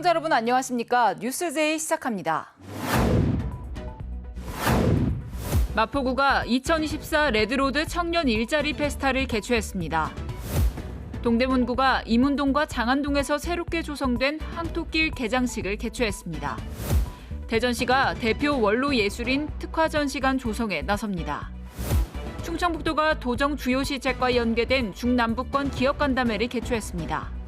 시청자 여러분 안녕하십니까? 뉴스제이 시작합니다. 마포구가 2024 레드로드 청년 일자리 페스타를 개최했습니다. 동대문구가 이문동과 장안동에서 새롭게 조성된 황토길 개장식을 개최했습니다. 대전시가 대표 원로 예술인 특화전시관 조성에 나섭니다. 충청북도가 도정 주요 시책과 연계된 중남부권 기업간담회를 개최했습니다.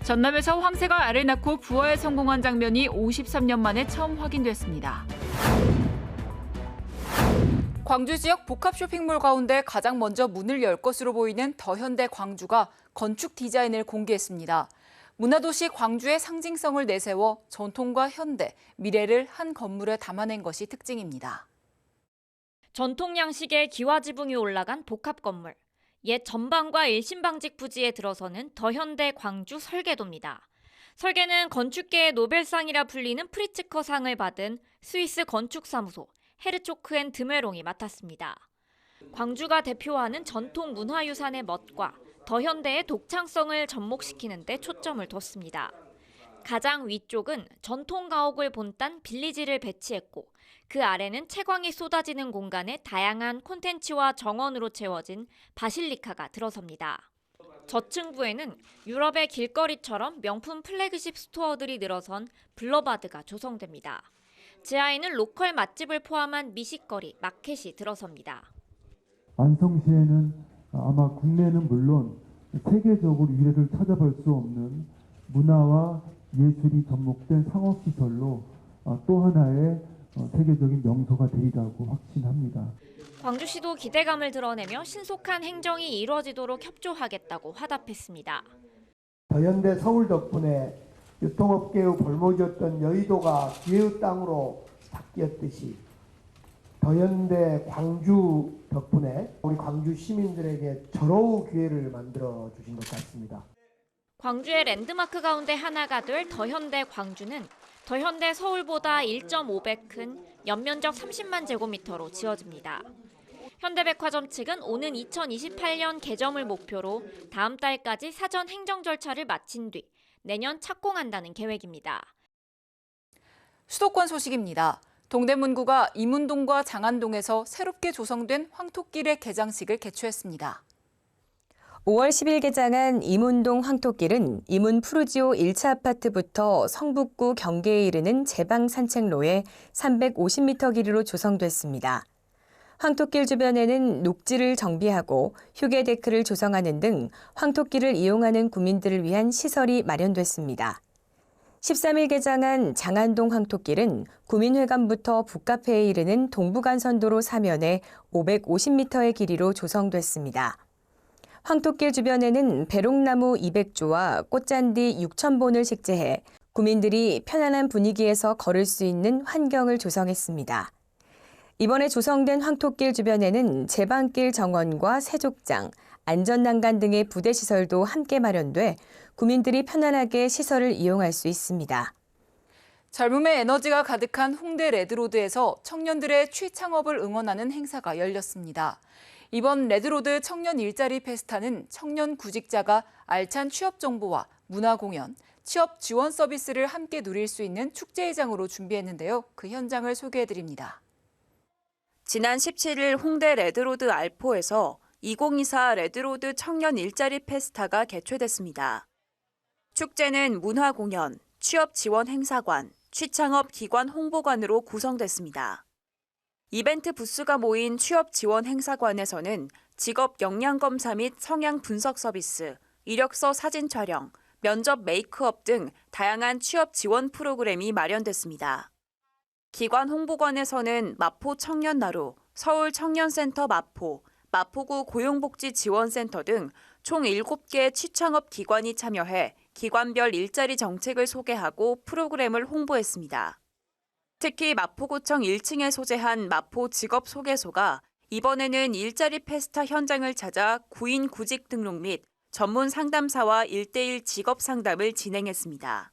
전남에서 황새가 알을 낳고 부화에 성공한 장면이 53년 만에 처음 확인됐습니다. 광주 지역 복합 쇼핑몰 가운데 가장 먼저 문을 열 것으로 보이는 더현대 광주가 건축 디자인을 공개했습니다. 문화도시 광주의 상징성을 내세워 전통과 현대, 미래를 한 건물에 담아낸 것이 특징입니다. 전통 양식의 기와지붕이 올라간 복합 건물. 옛 전방과 일신방직 부지에 들어서는 더현대 광주 설계도입니다. 설계는 건축계의 노벨상이라 불리는 프리츠커상을 받은 스위스 건축사무소 헤르초크 앤 드메롱이 맡았습니다. 광주가 대표하는 전통 문화유산의 멋과 더현대의 독창성을 접목시키는 데 초점을 뒀습니다. 가장 위쪽은 전통 가옥을 본딴 빌리지를 배치했고 그 아래는 채광이 쏟아지는 공간에 다양한 콘텐츠와 정원으로 채워진 바실리카가 들어섭니다. 저층부에는 유럽의 길거리처럼 명품 플래그십 스토어들이 늘어선 블러바드가 조성됩니다. 지하에는 로컬 맛집을 포함한 미식거리, 마켓이 들어섭니다. 안성시에는 아마 국내는 물론 세계적으로 유례를 찾아볼 수 없는 문화와 예술이 접목된 상업시설로 또 하나의 세계적인 명소가 되리라고 확신합니다. 광주시도 기대감을 드러내며 신속한 행정이 이루어지도록 협조하겠다고 화답했습니다. 더현대 서울 덕분에 유통업계의 골목이었던 여의도가 기회의 땅으로 바뀌었듯이 더현대 광주 덕분에 우리 광주 시민들에게 절호의 기회를 만들어 주신 것 같습니다. 광주의 랜드마크 가운데 하나가 될 더현대 광주는 더현대 서울보다 1.5배 큰 연면적 30만 제곱미터로 지어집니다. 현대백화점 측은 오는 2028년 개점을 목표로 다음 달까지 사전 행정 절차를 마친 뒤 내년 착공한다는 계획입니다. 수도권 소식입니다. 동대문구가 이문동과 장안동에서 새롭게 조성된 황토길의 개장식을 개최했습니다. 5월 10일 개장한 이문동 황토길은 이문 푸르지오 1차 아파트부터 성북구 경계에 이르는 제방 산책로에 350m 길이로 조성됐습니다. 황토길 주변에는 녹지를 정비하고 휴게 데크를 조성하는 등 황토길을 이용하는 구민들을 위한 시설이 마련됐습니다. 13일 개장한 장안동 황토길은 구민회관부터 북카페에 이르는 동부간선도로 사면에 550m의 길이로 조성됐습니다. 황토길 주변에는 배롱나무 200조와 꽃잔디 6,000본을 식재해 구민들이 편안한 분위기에서 걸을 수 있는 환경을 조성했습니다. 이번에 조성된 황토길 주변에는 제방길 정원과 세족장, 안전난간 등의 부대시설도 함께 마련돼 구민들이 편안하게 시설을 이용할 수 있습니다. 젊음의 에너지가 가득한 홍대 레드로드에서 청년들의 취창업을 응원하는 행사가 열렸습니다. 이번 레드로드 청년 일자리 페스타는 청년 구직자가 알찬 취업 정보와 문화 공연, 취업 지원 서비스를 함께 누릴 수 있는 축제회장으로 준비했는데요. 그 현장을 소개해드립니다. 지난 17일 홍대 레드로드 알포에서 2024 레드로드 청년 일자리 페스타가 개최됐습니다. 축제는 문화 공연, 취업 지원 행사관, 취창업 기관 홍보관으로 구성됐습니다. 이벤트 부스가 모인 취업 지원 행사관에서는 직업 역량 검사 및 성향 분석 서비스, 이력서 사진 촬영, 면접 메이크업 등 다양한 취업 지원 프로그램이 마련됐습니다. 기관 홍보관에서는 마포 청년나루, 서울 청년센터 마포, 마포구 고용복지지원센터 등 총 7개 취창업 기관이 참여해 기관별 일자리 정책을 소개하고 프로그램을 홍보했습니다. 특히 마포구청 1층에 소재한 마포 직업소개소가 이번에는 일자리 페스타 현장을 찾아 구인 구직 등록 및 전문 상담사와 1:1 직업 상담을 진행했습니다.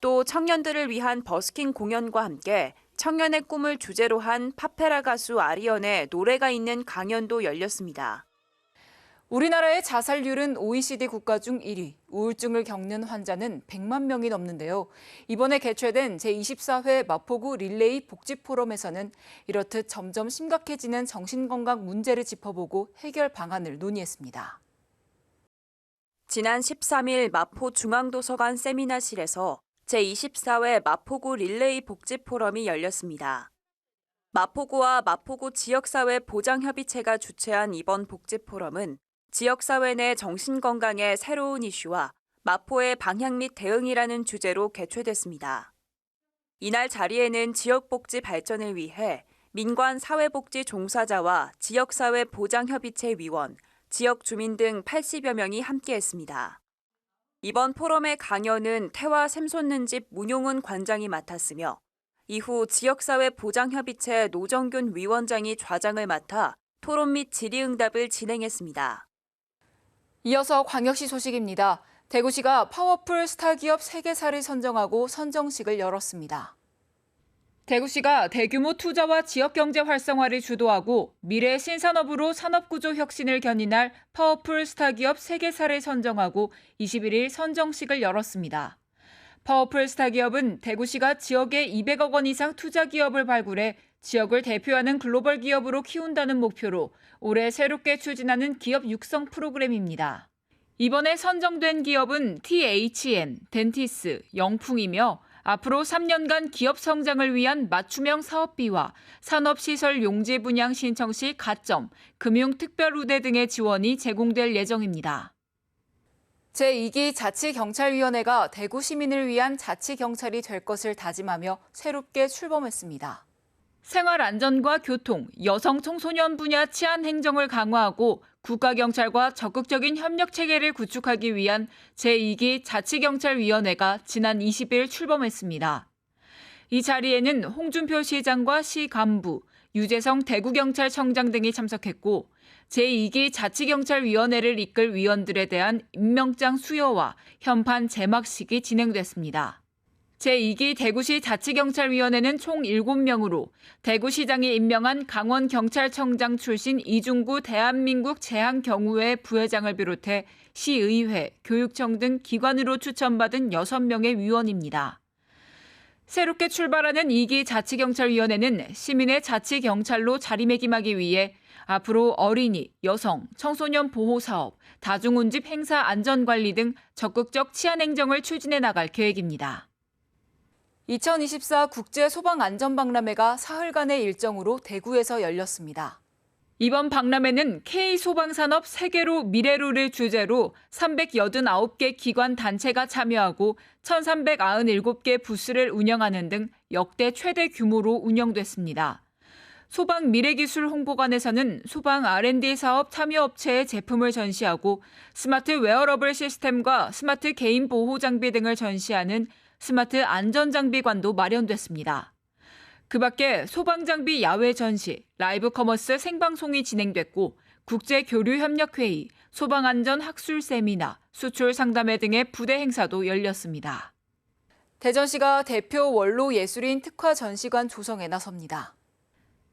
또 청년들을 위한 버스킹 공연과 함께 청년의 꿈을 주제로 한 파페라 가수 아리언의 노래가 있는 강연도 열렸습니다. 우리나라의 자살률은 OECD 국가 중 1위, 우울증을 겪는 환자는 100만 명이 넘는데요. 이번에 개최된 제24회 마포구 릴레이 복지포럼에서는 이렇듯 점점 심각해지는 정신건강 문제를 짚어보고 해결 방안을 논의했습니다. 지난 13일 마포중앙도서관 세미나실에서 제24회 마포구 릴레이 복지포럼이 열렸습니다. 마포구와 마포구 지역사회 보장협의체가 주최한 이번 복지포럼은 지역사회 내 정신건강의 새로운 이슈와 마포의 방향 및 대응이라는 주제로 개최됐습니다. 이날 자리에는 지역복지 발전을 위해 민관 사회복지 종사자와 지역사회 보장협의체 위원, 지역 주민 등 80여 명이 함께했습니다. 이번 포럼의 강연은 태화 샘솟는집 문용은 관장이 맡았으며 이후 지역사회 보장협의체 노정균 위원장이 좌장을 맡아 토론 및 질의응답을 진행했습니다. 이어서 광역시 소식입니다. 대구시가 파워풀 스타기업 세계사를 선정하고 선정식을 열었습니다. 대구시가 대규모 투자와 지역경제 활성화를 주도하고 미래 신산업으로 산업구조 혁신을 견인할 파워풀 스타기업 세계사를 선정하고 21일 선정식을 열었습니다. 파워풀 스타기업은 대구시가 지역에 200억 원 이상 투자 기업을 발굴해 지역을 대표하는 글로벌 기업으로 키운다는 목표로 올해 새롭게 추진하는 기업 육성 프로그램입니다. 이번에 선정된 기업은 THN, 덴티스, 영풍이며 앞으로 3년간 기업 성장을 위한 맞춤형 사업비와 산업시설 용지 분양 신청 시 가점, 금융특별우대 등의 지원이 제공될 예정입니다. 제2기 자치경찰위원회가 대구 시민을 위한 자치경찰이 될 것을 다짐하며 새롭게 출범했습니다. 생활안전과 교통, 여성 청소년 분야 치안 행정을 강화하고 국가경찰과 적극적인 협력체계를 구축하기 위한 제2기 자치경찰위원회가 지난 20일 출범했습니다. 이 자리에는 홍준표 시장과 시 간부, 유재성 대구경찰청장 등이 참석했고 제2기 자치경찰위원회를 이끌 위원들에 대한 임명장 수여와 현판 제막식이 진행됐습니다. 제2기 대구시 자치경찰위원회는 총 7명으로 대구시장이 임명한 강원경찰청장 출신 이중구 대한민국 재향경우회 부회장을 비롯해 시의회, 교육청 등 기관으로 추천받은 6명의 위원입니다. 새롭게 출발하는 2기 자치경찰위원회는 시민의 자치경찰로 자리매김하기 위해 앞으로 어린이, 여성, 청소년 보호사업, 다중운집 행사 안전관리 등 적극적 치안행정을 추진해 나갈 계획입니다. 2024 국제소방안전박람회가 사흘간의 일정으로 대구에서 열렸습니다. 이번 박람회는 K소방산업 세계로 미래로를 주제로 389개 기관 단체가 참여하고 1,397개 부스를 운영하는 등 역대 최대 규모로 운영됐습니다. 소방 미래기술 홍보관에서는 소방 R&D 사업 참여업체의 제품을 전시하고 스마트 웨어러블 시스템과 스마트 개인 보호 장비 등을 전시하는 스마트 안전장비관도 마련됐습니다. 그 밖에 소방장비 야외 전시, 라이브 커머스 생방송이 진행됐고 국제교류협력회의, 소방안전 학술 세미나, 수출 상담회 등의 부대 행사도 열렸습니다. 대전시가 대표 원로 예술인 특화 전시관 조성에 나섭니다.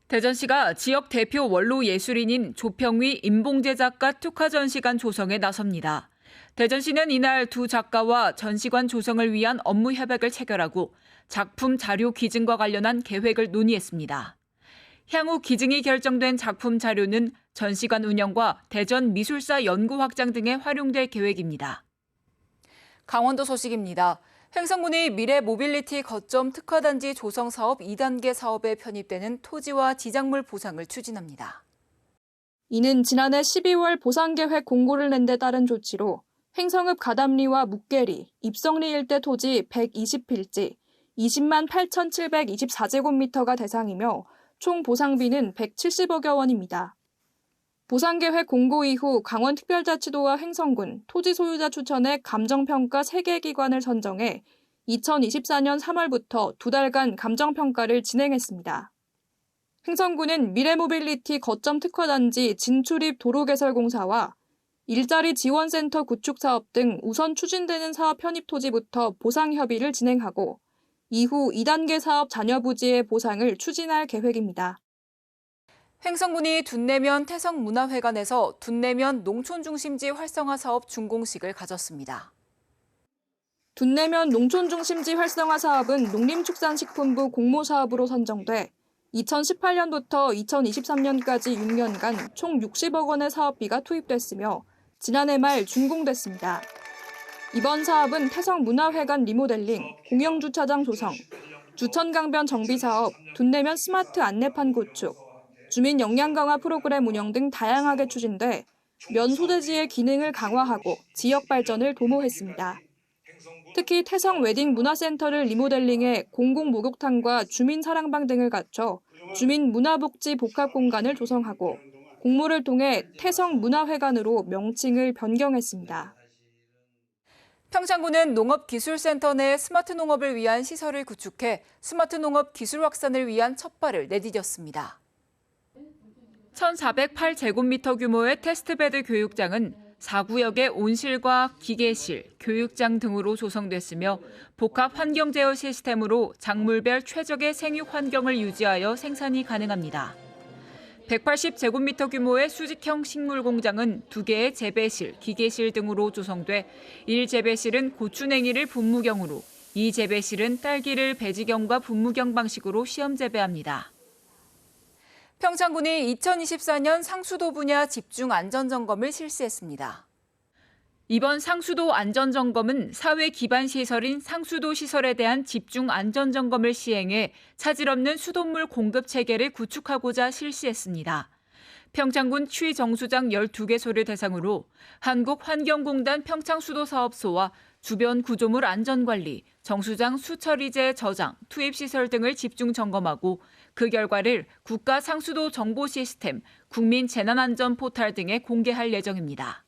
대전시가 지역 대표 원로 예술인인 조평위 임봉재 작가 특화 전시관 조성에 나섭니다. 대전시는 이날 두 작가와 전시관 조성을 위한 업무 협약을 체결하고 작품 자료 기증과 관련한 계획을 논의했습니다. 향후 기증이 결정된 작품 자료는 전시관 운영과 대전 미술사 연구 확장 등에 활용될 계획입니다. 강원도 소식입니다. 횡성군이 미래 모빌리티 거점 특화단지 조성 사업 2단계 사업에 편입되는 토지와 지작물 보상을 추진합니다. 이는 지난해 12월 보상계획 공고를 낸 데 따른 조치로 횡성읍 가담리와 묵계리, 입성리 일대 토지 120필지, 20만 8,724제곱미터가 대상이며 총 보상비는 170억여 원입니다. 보상계획 공고 이후 강원특별자치도와 횡성군, 토지 소유자 추천에 감정평가 3개 기관을 선정해 2024년 3월부터 2달간 감정평가를 진행했습니다. 횡성군은 미래모빌리티 거점 특화단지 진출입 도로개설공사와 일자리 지원센터 구축 사업 등 우선 추진되는 사업 편입 토지부터 보상 협의를 진행하고 이후 2단계 사업 잔여 부지의 보상을 추진할 계획입니다. 횡성군이 둔내면 태성문화회관에서 둔내면 농촌중심지 활성화 사업 준공식을 가졌습니다. 둔내면 농촌중심지 활성화 사업은 농림축산식품부 공모사업으로 선정돼 2018년부터 2023년까지 6년간 총 60억 원의 사업비가 투입됐으며 지난해 말 준공됐습니다. 이번 사업은 태성문화회관 리모델링, 공영주차장 조성, 주천강변 정비사업, 둔내면 스마트 안내판 구축, 주민 역량 강화 프로그램 운영 등 다양하게 추진돼 면 소재지의 기능을 강화하고 지역 발전을 도모했습니다. 특히 태성 웨딩 문화센터를 리모델링해 공공 목욕탕과 주민 사랑방 등을 갖춰 주민 문화복지 복합 공간을 조성하고 공모를 통해 태성 문화회관으로 명칭을 변경했습니다. 평창군은 농업기술센터 내 스마트 농업을 위한 시설을 구축해 스마트 농업 기술 확산을 위한 첫발을 내디뎠습니다. 1,408제곱미터 규모의 테스트베드 교육장은 4구역의 온실과 기계실, 교육장 등으로 조성됐으며 복합 환경 제어 시스템으로 작물별 최적의 생육 환경을 유지하여 생산이 가능합니다. 180제곱미터 규모의 수직형 식물 공장은 2개의 재배실, 기계실 등으로 조성돼 1재배실은 고추냉이를 분무경으로, 2재배실은 딸기를 배지경과 분무경 방식으로 시험 재배합니다. 평창군이 2024년 상수도 분야 집중 안전점검을 실시했습니다. 이번 상수도 안전점검은 사회 기반 시설인 상수도 시설에 대한 집중 안전점검을 시행해 차질 없는 수돗물 공급 체계를 구축하고자 실시했습니다. 평창군 취정수장 12개소를 대상으로 한국환경공단 평창수도사업소와 주변 구조물 안전관리, 정수장 수처리제 저장, 투입시설 등을 집중 점검하고 그 결과를 국가상수도 정보시스템, 국민재난안전포탈 등에 공개할 예정입니다.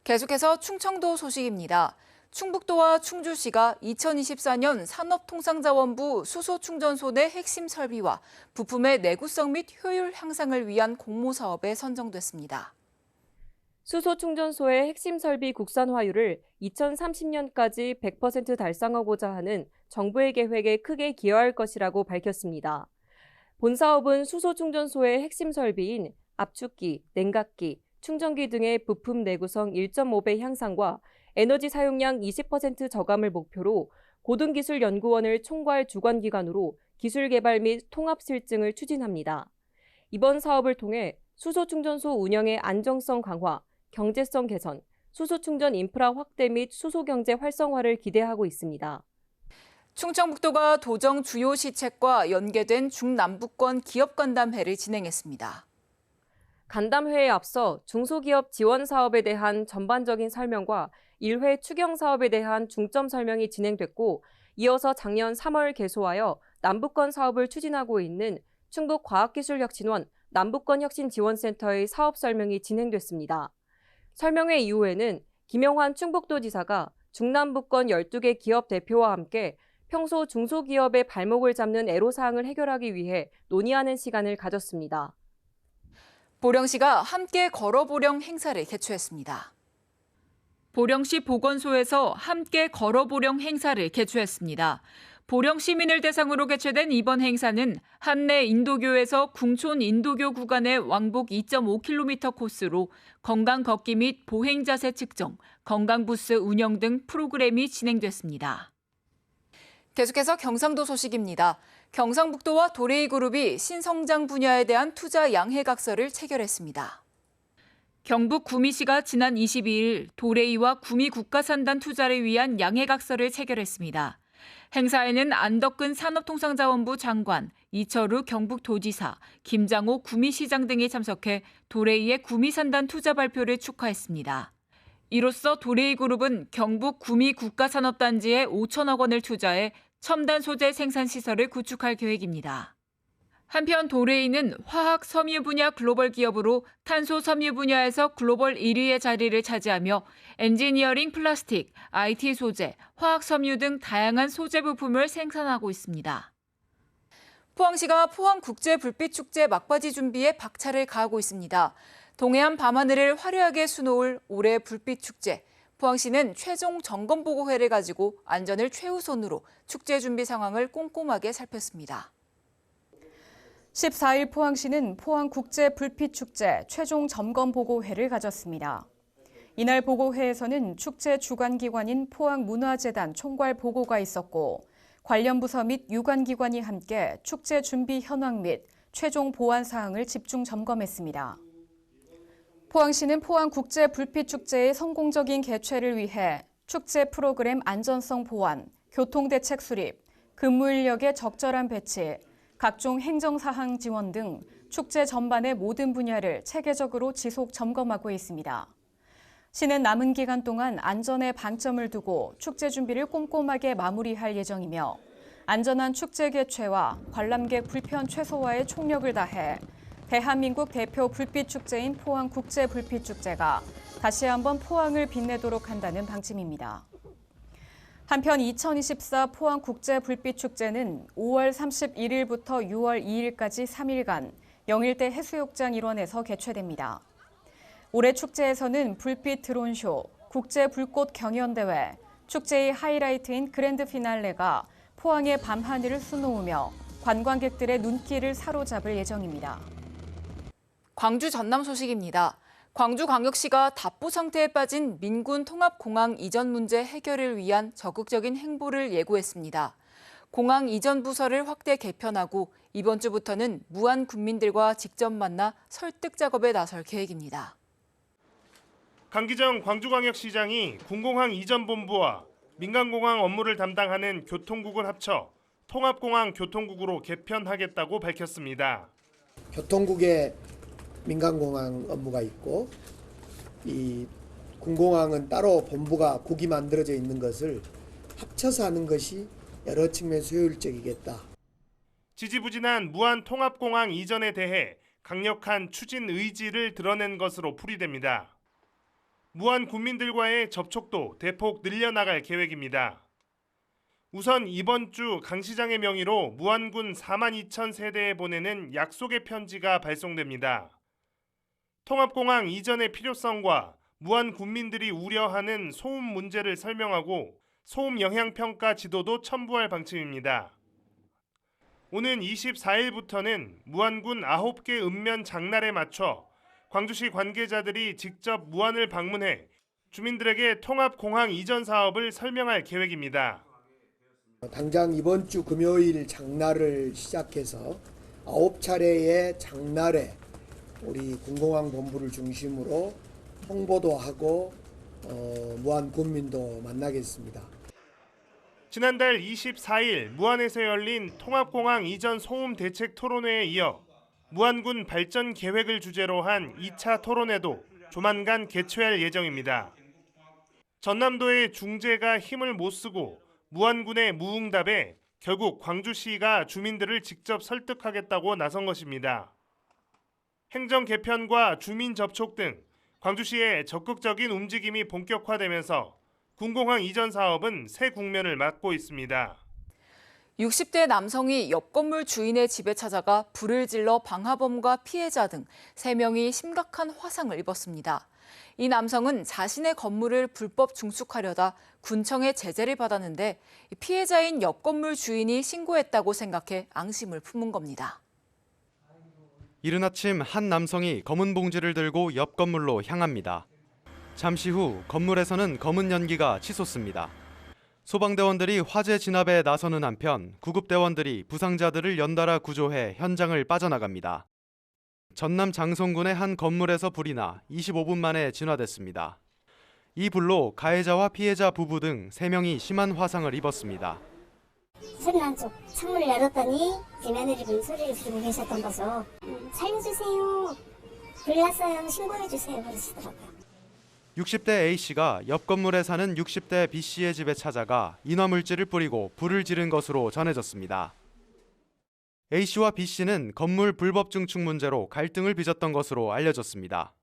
계속해서 충청도 소식입니다. 충북도와 충주시가 2024년 산업통상자원부 수소충전소 내 핵심 설비와 부품의 내구성 및 효율 향상을 위한 공모사업에 선정됐습니다. 수소충전소의 핵심 설비 국산화율을 2030년까지 100% 달성하고자 하는 정부의 계획에 크게 기여할 것이라고 밝혔습니다. 본 사업은 수소충전소의 핵심 설비인 압축기, 냉각기, 충전기 등의 부품 내구성 1.5배 향상과 에너지 사용량 20% 저감을 목표로 고등기술연구원을 총괄 주관기관으로 기술 개발 및 통합 실증을 추진합니다. 이번 사업을 통해 수소충전소 운영의 안정성 강화, 경제성 개선, 수소충전 인프라 확대 및 수소경제 활성화를 기대하고 있습니다. 충청북도가 도정 주요 시책과 연계된 중남부권 기업간담회를 진행했습니다. 간담회에 앞서 중소기업 지원 사업에 대한 전반적인 설명과 1회 추경 사업에 대한 중점 설명이 진행됐고, 이어서 작년 3월 개소하여 남부권 사업을 추진하고 있는 충북과학기술혁신원 남부권혁신지원센터의 사업 설명이 진행됐습니다. 설명회 이후에는 김영환 충북도지사가 중남부권 12개 기업 대표와 함께 평소 중소기업의 발목을 잡는 애로사항을 해결하기 위해 논의하는 시간을 가졌습니다. 보령시가 함께 걸어보령 행사를 개최했습니다. 보령시 보건소에서 함께 걸어보령 행사를 개최했습니다. 보령 시민을 대상으로 개최된 이번 행사는 한내 인도교에서 궁촌 인도교 구간의 왕복 2.5km 코스로 건강 걷기 및 보행 자세 측정, 건강부스 운영 등 프로그램이 진행됐습니다. 계속해서 경상도 소식입니다. 경상북도와 도레이그룹이 신성장 분야에 대한 투자 양해각서를 체결했습니다. 경북 구미시가 지난 22일 도레이와 구미 국가산단 투자를 위한 양해각서를 체결했습니다. 행사에는 안덕근 산업통상자원부 장관, 이철우 경북도지사, 김장호 구미시장 등이 참석해 도레이의 구미산단 투자 발표를 축하했습니다. 이로써 도레이그룹은 경북 구미 국가산업단지에 5천억 원을 투자해 첨단 소재 생산시설을 구축할 계획입니다. 한편 도레이는 화학 섬유 분야 글로벌 기업으로 탄소 섬유 분야에서 글로벌 1위의 자리를 차지하며 엔지니어링 플라스틱, IT 소재, 화학 섬유 등 다양한 소재 부품을 생산하고 있습니다. 포항시가 포항국제불빛축제 막바지 준비에 박차를 가하고 있습니다. 동해안 밤하늘을 화려하게 수놓을 올해 불빛축제. 포항시는 최종 점검보고회를 가지고 안전을 최우선으로 축제 준비 상황을 꼼꼼하게 살폈습니다. 14일 포항시는 포항국제불빛축제 최종 점검보고회를 가졌습니다. 이날 보고회에서는 축제 주관기관인 포항문화재단 총괄 보고가 있었고 관련 부서 및 유관기관이 함께 축제 준비 현황 및 최종 보완 사항을 집중 점검했습니다. 포항시는 포항국제불빛축제의 성공적인 개최를 위해 축제 프로그램 안전성 보완, 교통대책 수립, 근무 인력의 적절한 배치, 각종 행정사항 지원 등 축제 전반의 모든 분야를 체계적으로 지속 점검하고 있습니다. 시는 남은 기간 동안 안전에 방점을 두고 축제 준비를 꼼꼼하게 마무리할 예정이며 안전한 축제 개최와 관람객 불편 최소화에 총력을 다해 대한민국 대표 불빛축제인 포항국제불빛축제가 다시 한번 포항을 빛내도록 한다는 방침입니다. 한편 2024 포항국제불빛축제는 5월 31일부터 6월 2일까지 3일간 영일대 해수욕장 일원에서 개최됩니다. 올해 축제에서는 불빛 드론쇼, 국제불꽃 경연대회, 축제의 하이라이트인 그랜드 피날레가 포항의 밤하늘을 수놓으며 관광객들의 눈길을 사로잡을 예정입니다. 광주 전남 소식입니다. 광주광역시가 답보 상태에 빠진 민군 통합공항 이전 문제 해결을 위한 적극적인 행보를 예고했습니다. 공항 이전 부서를 확대 개편하고 이번 주부터는 무안 군민들과 직접 만나 설득 작업에 나설 계획입니다. 강기정 광주광역시장이 군공항 이전 본부와 민간공항 업무를 담당하는 교통국을 합쳐 통합공항 교통국으로 개편하겠다고 밝혔습니다. 교통국에 민간공항 업무가 있고 이 군공항은 따로 본부가 국이 만들어져 있는 것을 합쳐서 하는 것이 여러 측면에서 효율적이겠다. 지지부진한 무안 통합공항 이전에 대해 강력한 추진 의지를 드러낸 것으로 풀이됩니다. 무안 군민들과의 접촉도 대폭 늘려나갈 계획입니다. 우선 이번 주 강 시장의 명의로 무안군 42,000세대에 보내는 약속의 편지가 발송됩니다. 통합공항 이전의 필요성과 무안 군민들이 우려하는 소음 문제를 설명하고 소음 영향평가 지도도 첨부할 방침입니다. 오는 24일부터는 무안군 9개 읍면 장날에 맞춰 광주시 관계자들이 직접 무안을 방문해 주민들에게 통합공항 이전 사업을 설명할 계획입니다. 당장 이번 주 금요일 장날을 시작해서 9차례의 장날에 우리 군공항 본부를 중심으로 홍보도 하고 무안 군민도 만나겠습니다. 지난달 24일 무안에서 열린 통합공항 이전 소음 대책 토론회에 이어 무안군 발전 계획을 주제로 한 2차 토론회도 조만간 개최할 예정입니다. 전남도의 중재가 힘을 못 쓰고 무안군의 무응답에 결국 광주시가 주민들을 직접 설득하겠다고 나선 것입니다. 행정 개편과 주민 접촉 등 광주시의 적극적인 움직임이 본격화되면서 군공항 이전 사업은 새 국면을 맞고 있습니다. 60대 남성이 옆 건물 주인의 집에 찾아가 불을 질러 방화범과 피해자 등 3명이 심각한 화상을 입었습니다. 이 남성은 자신의 건물을 불법 중축하려다 군청의 제재를 받았는데 피해자인 옆 건물 주인이 신고했다고 생각해 앙심을 품은 겁니다. 이른 아침 한 남성이 검은 봉지를 들고 옆 건물로 향합니다. 잠시 후 건물에서는 검은 연기가 치솟습니다. 소방대원들이 화재 진압에 나서는 한편 구급대원들이 부상자들을 연달아 구조해 현장을 빠져나갑니다. 전남 장성군의 한 건물에서 불이 나 25분 만에 진화됐습니다. 이 불로 가해자와 피해자 부부 등 3명이 심한 화상을 입었습니다. 소리 난 쪽 창문을 열었더니 제 며느리분이 소리를 지르고 계셨던 거죠. 살려주세요. 불났어요. 신고해주세요. 그러시더라고요. 60대 A씨가 옆 건물에 사는 60대 B씨의 집에 찾아가 인화물질을 뿌리고 불을 지른 것으로 전해졌습니다. A씨와 B씨는 건물 불법 증축 문제로 갈등을 빚었던 것으로 알려졌습니다.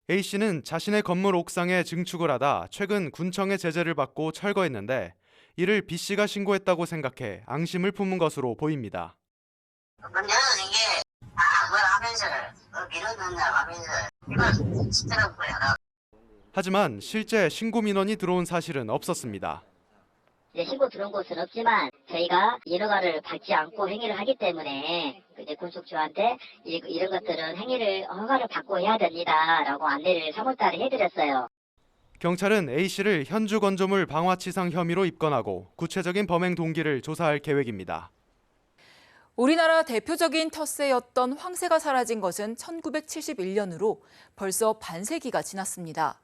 A씨는 자신의 건물 옥상에 증축을 하다 최근 군청의 제재를 받고 철거했는데 이를 B씨가 신고했다고 생각해 앙심을 품은 것으로 보입니다. 문제는 이게 뭘 하면서 밀어넣는다 하면서 이거 진짜라고요. 하지만 실제 신고 민원이 들어온 사실은 없었습니다. 이제 신고 들어온 곳은 없지만 저희가 인허가를 받지 않고 행위를 하기 때문에 이제 건축주한테 이런 것들은 허가를 받고 해야 됩니다라고 안내를 3월달에 해드렸어요. 경찰은 A씨를 현주 건조물 방화치상 혐의로 입건하고 구체적인 범행 동기를 조사할 계획입니다. 우리나라 대표적인 텃새였던 황새가 사라진 것은 1971년으로 벌써 반세기가 지났습니다.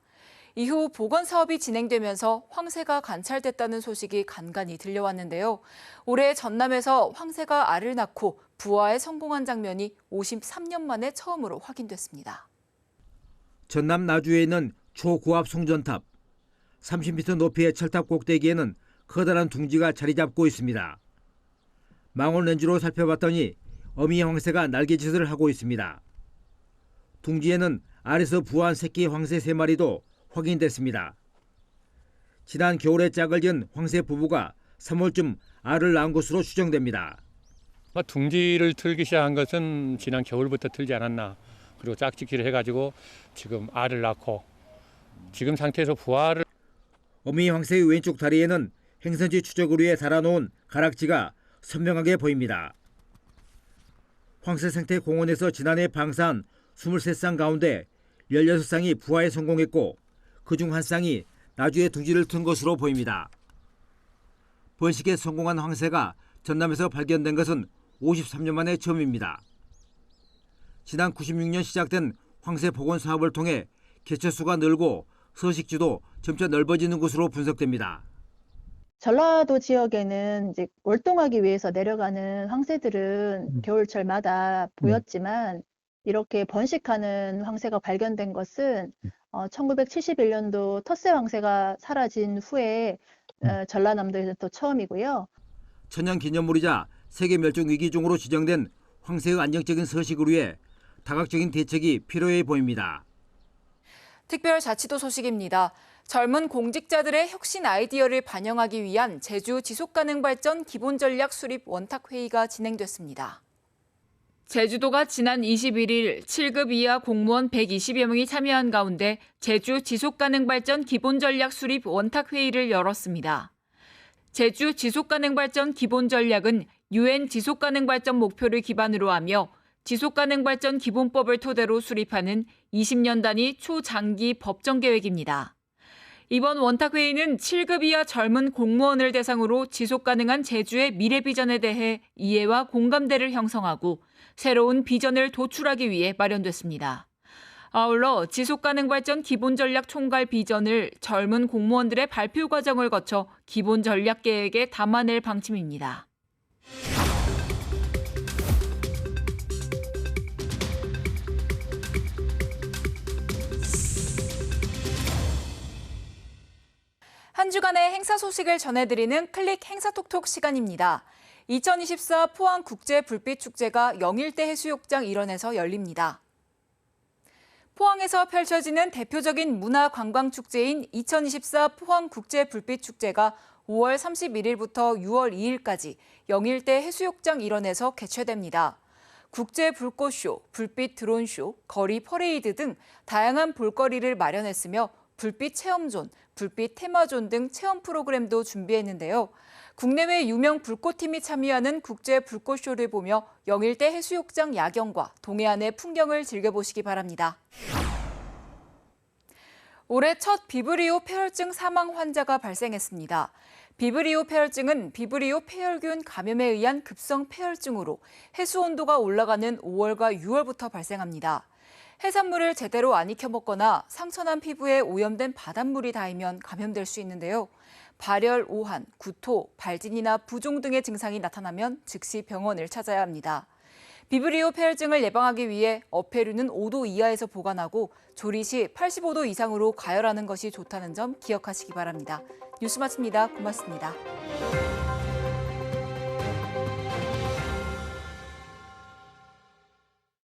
이후 복원 사업이 진행되면서 황새가 관찰됐다는 소식이 간간히 들려왔는데요. 올해 전남에서 황새가 알을 낳고 부화에 성공한 장면이 53년 만에 처음으로 확인됐습니다. 전남 나주에 있는 초고압 송전탑. 30m 높이의 철탑 꼭대기에는 커다란 둥지가 자리 잡고 있습니다. 망원 렌즈로 살펴봤더니 어미 황새가 날개짓을 하고 있습니다. 둥지에는 알에서 부화한 새끼 황새 3마리도 확인됐습니다. 지난 겨울에 짝을 지은 황새 부부가 3월쯤 알을 낳은 것으로 추정됩니다. 둥지를 틀기 시작한 것은 지난 겨울부터 틀지 않았나. 그리고 짝짓기를 해가지고 지금 알을 낳고 지금 상태에서 부화를. 어미 황새의 왼쪽 다리에는 행선지 추적을 위해 달아놓은 가락지가 선명하게 보입니다. 황새생태공원에서 지난해 방사한 23쌍 가운데 16쌍이 부화에 성공했고 그중 한 쌍이 나주에 둥지를 튼 것으로 보입니다. 번식에 성공한 황새가 전남에서 발견된 것은 53년 만에 처음입니다. 지난 96년 시작된 황새 복원 사업을 통해 개체수가 늘고 서식지도 점차 넓어지는 것으로 분석됩니다. 전라도 지역에는 이제 월동하기 위해서 내려가는 황새들은 겨울철마다 보였지만 이렇게 번식하는 황새가 발견된 것은 1971년도 텃새 황새가 사라진 후에 전라남도에서 또 처음이고요. 천연기념물이자 세계멸종위기종으로 지정된 황새의 안정적인 서식을 위해 다각적인 대책이 필요해 보입니다. 특별자치도 소식입니다. 젊은 공직자들의 혁신 아이디어를 반영하기 위한 제주 지속가능발전 기본전략 수립 원탁회의가 진행됐습니다. 제주도가 지난 21일 7급 이하 공무원 120여 명이 참여한 가운데 제주 지속가능발전 기본전략 수립 원탁회의를 열었습니다. 제주 지속가능발전 기본전략은 UN 지속가능발전 목표를 기반으로 하며 지속가능발전 기본법을 토대로 수립하는 20년 단위 초장기 법정 계획입니다. 이번 원탁회의는 7급 이하 젊은 공무원을 대상으로 지속가능한 제주의 미래 비전에 대해 이해와 공감대를 형성하고 새로운 비전을 도출하기 위해 마련됐습니다. 아울러 지속가능발전 기본전략 총괄 비전을 젊은 공무원들의 발표 과정을 거쳐 기본전략계획에 담아낼 방침입니다. 한 주간의 행사 소식을 전해드리는 클릭 행사톡톡 시간입니다. 2024 포항국제불빛축제가 영일대 해수욕장 일원에서 열립니다. 포항에서 펼쳐지는 대표적인 문화관광축제인 2024 포항국제불빛축제가 5월 31일부터 6월 2일까지 영일대 해수욕장 일원에서 개최됩니다. 국제 불꽃쇼, 불빛 드론쇼, 거리 퍼레이드 등 다양한 볼거리를 마련했으며 불빛 체험존, 불빛 테마존 등 체험 프로그램도 준비했는데요. 국내외 유명 불꽃팀이 참여하는 국제 불꽃쇼를 보며 영일대 해수욕장 야경과 동해안의 풍경을 즐겨보시기 바랍니다. 올해 첫 비브리오 폐혈증 사망 환자가 발생했습니다. 비브리오 폐혈증은 비브리오 폐혈균 감염에 의한 급성 폐혈증으로 해수 온도가 올라가는 5월과 6월부터 발생합니다. 해산물을 제대로 안 익혀 먹거나 상처난 피부에 오염된 바닷물이 닿으면 감염될 수 있는데요. 발열, 오한, 구토, 발진이나 부종 등의 증상이 나타나면 즉시 병원을 찾아야 합니다. 비브리오 폐혈증을 예방하기 위해 어패류는 5도 이하에서 보관하고 조리 시 85도 이상으로 가열하는 것이 좋다는 점 기억하시기 바랍니다. 뉴스 마칩니다. 고맙습니다.